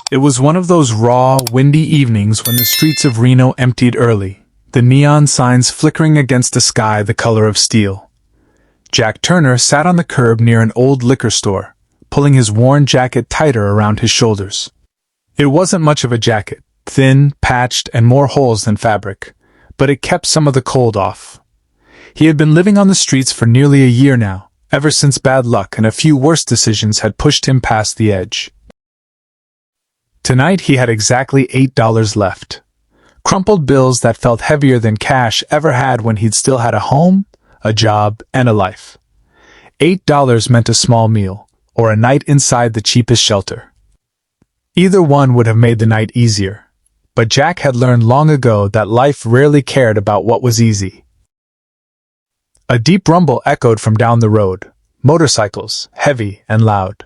It was one of those raw, windy evenings when the streets of Reno emptied early, the neon signs flickering against a sky the color of steel. Jack Turner sat on the curb near an old liquor store, pulling his worn jacket tighter around his shoulders. It wasn't much of a jacket, thin, patched, and more holes than fabric, but it kept some of the cold off. He had been living on the streets for nearly a year now, ever since bad luck and a few worse decisions had pushed him past the edge. Tonight he had exactly $8 left. Crumpled bills that felt heavier than cash ever had when he'd still had a home, a job, and a life. $8 meant a small meal, or a night inside the cheapest shelter. Either one would have made the night easier, but Jack had learned long ago that life rarely cared about what was easy. A deep rumble echoed from down the road, motorcycles, heavy and loud.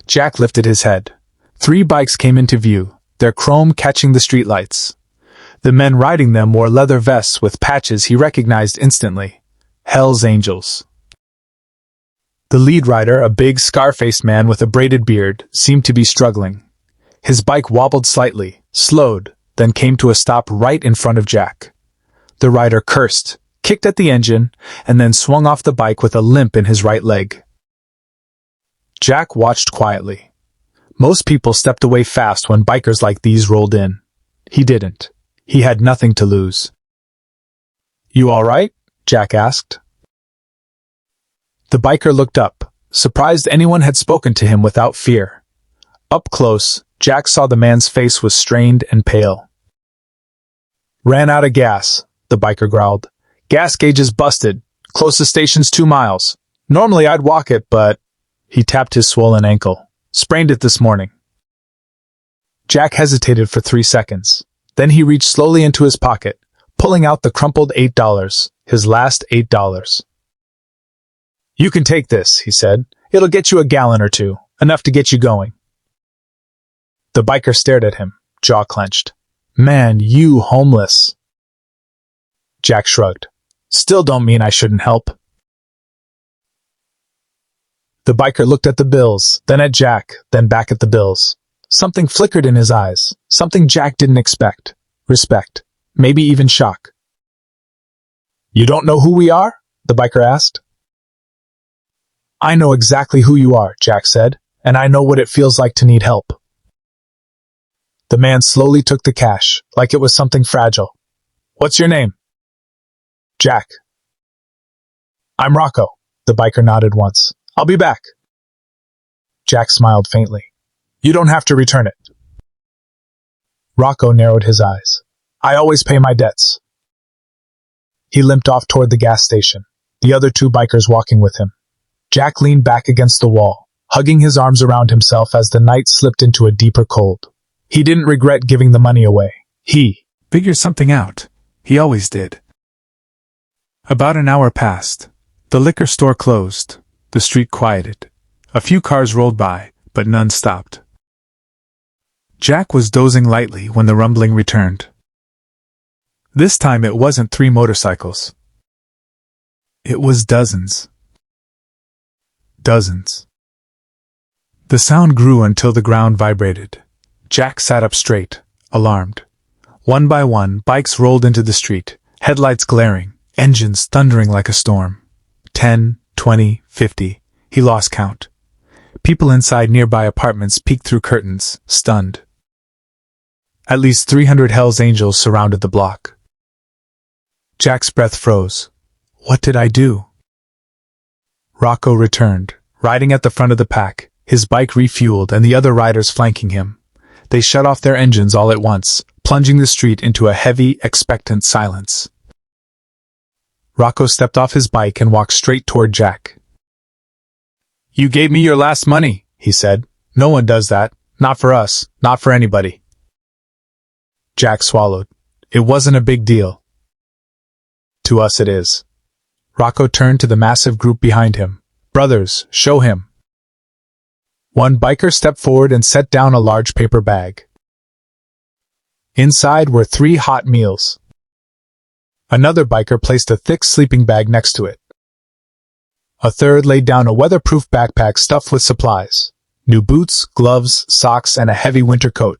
Jack lifted his head. 3 bikes came into view, their chrome catching the streetlights. The men riding them wore leather vests with patches he recognized instantly. Hell's Angels. The lead rider, a big, scar-faced man with a braided beard, seemed to be struggling. His bike wobbled slightly, slowed, then came to a stop right in front of Jack. The rider cursed, kicked at the engine, and then swung off the bike with a limp in his right leg. Jack watched quietly. Most people stepped away fast when bikers like these rolled in. He didn't. He had nothing to lose. "You all right?" Jack asked. The biker looked up, surprised anyone had spoken to him without fear. Up close, Jack saw the man's face was strained and pale. "Ran out of gas," the biker growled. "Gas gauge is busted. Closest station's 2 miles. Normally I'd walk it, but..." He tapped his swollen ankle. "Sprained it this morning." Jack hesitated for 3 seconds. Then he reached slowly into his pocket, pulling out the crumpled $8, his last $8. "You can take this," he said. "It'll get you a gallon or 2, enough to get you going." The biker stared at him, jaw clenched. "Man, you homeless." Jack shrugged. "Still don't mean I shouldn't help." The biker looked at the bills, then at Jack, then back at the bills. Something flickered in his eyes, something Jack didn't expect. Respect, maybe even shock. "You don't know who we are?" the biker asked. "I know exactly who you are," Jack said, "and I know what it feels like to need help." The man slowly took the cash, like it was something fragile. "What's your name?" "Jack." "I'm Rocco," the biker nodded once. "I'll be back." Jack smiled faintly. "You don't have to return it." Rocco narrowed his eyes. "I always pay my debts." He limped off toward the gas station, the other 2 bikers walking with him. Jack leaned back against the wall, hugging his arms around himself as the night slipped into a deeper cold. He didn't regret giving the money away. He figured something out. He always did. About an hour passed. The liquor store closed. The street quieted. A few cars rolled by, but none stopped. Jack was dozing lightly when the rumbling returned. This time it wasn't 3 motorcycles. It was dozens. Dozens. The sound grew until the ground vibrated. Jack sat up straight, alarmed. One by one, bikes rolled into the street, headlights glaring, engines thundering like a storm. 10, 20, 50. He lost count. People inside nearby apartments peeked through curtains, stunned. At least 300 Hell's Angels surrounded the block. Jack's breath froze. What did I do? Rocco returned, riding at the front of the pack, his bike refueled and the other riders flanking him. They shut off their engines all at once, plunging the street into a heavy, expectant silence. Rocco stepped off his bike and walked straight toward Jack. "You gave me your last money," he said. "No one does that. Not for us. Not for anybody." Jack swallowed. It wasn't a big deal. To us it is. Rocco turned to the massive group behind him. "Brothers, show him." One biker stepped forward and set down a large paper bag. Inside were 3 hot meals. Another biker placed a thick sleeping bag next to it. A third laid down a weatherproof backpack stuffed with supplies. new boots, gloves, socks, and a heavy winter coat.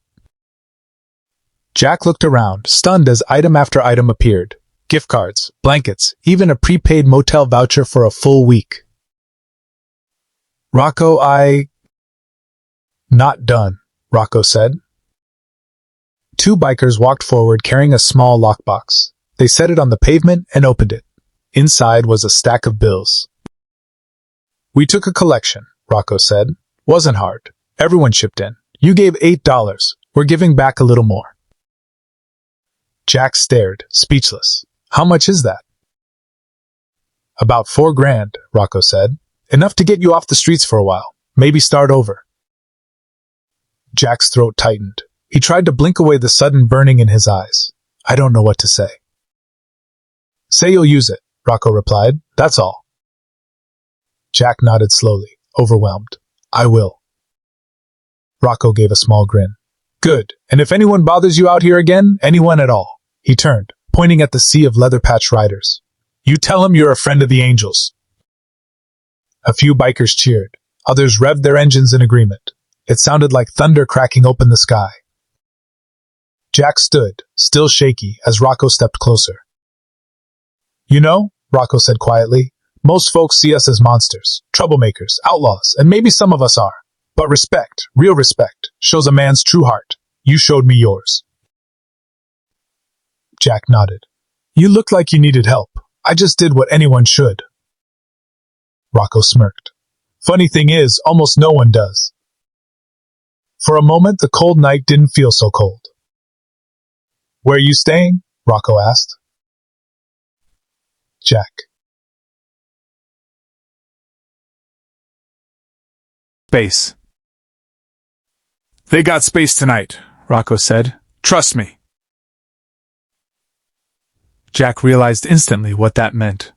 Jack looked around, stunned as item after item appeared. Gift cards, blankets, even a prepaid motel voucher for a full week. Rocco, Not done, Rocco said. Two bikers walked forward carrying a small lockbox. They set it on the pavement and opened it. Inside was a stack of bills. We took a collection, Rocco said. Wasn't hard. Everyone chipped in. You gave $8. We're giving back a little more. Jack stared, speechless. How much is that? About $4,000, Rocco said. Enough to get you off the streets for a while. Maybe start over. Jack's throat tightened. He tried to blink away the sudden burning in his eyes. I don't know what to say. Say you'll use it, Rocco replied. That's all. Jack nodded slowly, overwhelmed. I will. Rocco gave a small grin. Good, and if anyone bothers you out here again, anyone at all, he turned, pointing at the sea of leather-patched riders. You tell him you're a friend of the Angels. A few bikers cheered. Others revved their engines in agreement. It sounded like thunder cracking open the sky. Jack stood, still shaky, as Rocco stepped closer. You know, Rocco said quietly, most folks see us as monsters, troublemakers, outlaws, and maybe some of us are. But respect, real respect, shows a man's true heart. You showed me yours. Jack nodded. You looked like you needed help. I just did what anyone should. Rocco smirked. Funny thing is, almost no one does. For a moment, the cold night didn't feel so cold. Where are you staying? Rocco asked. Jack. Space. They got space tonight, Rocco said. Trust me. Jack realized instantly what that meant.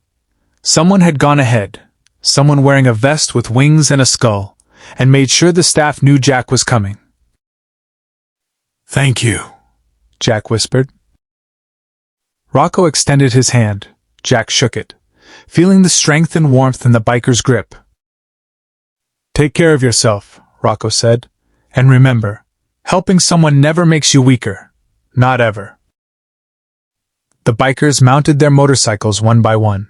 Someone had gone ahead, someone wearing a vest with wings and a skull, and made sure the staff knew Jack was coming. Thank you, Jack whispered. Rocco extended his hand. Jack shook it, feeling the strength and warmth in the biker's grip. Take care of yourself, Rocco said, and remember, helping someone never makes you weaker. Not ever. The bikers mounted their motorcycles one by one.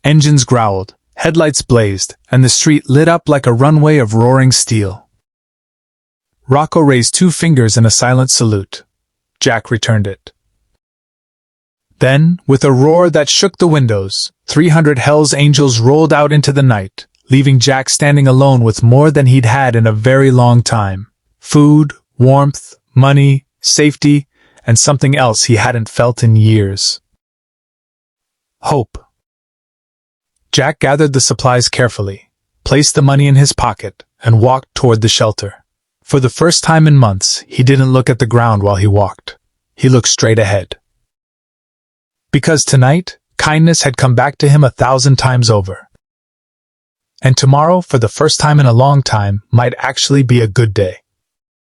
Engines growled, headlights blazed, and the street lit up like a runway of roaring steel. Rocco raised 2 fingers in a silent salute. Jack returned it. Then, with a roar that shook the windows, 300 Hell's Angels rolled out into the night, leaving Jack standing alone with more than he'd had in a very long time. Food, warmth, money, safety, and something else he hadn't felt in years. Hope. Jack gathered the supplies carefully, placed the money in his pocket, and walked toward the shelter. For the first time in months, he didn't look at the ground while he walked. He looked straight ahead. Because tonight, kindness had come back to him 1,000 times over. And tomorrow, for the first time in a long time, might actually be a good day.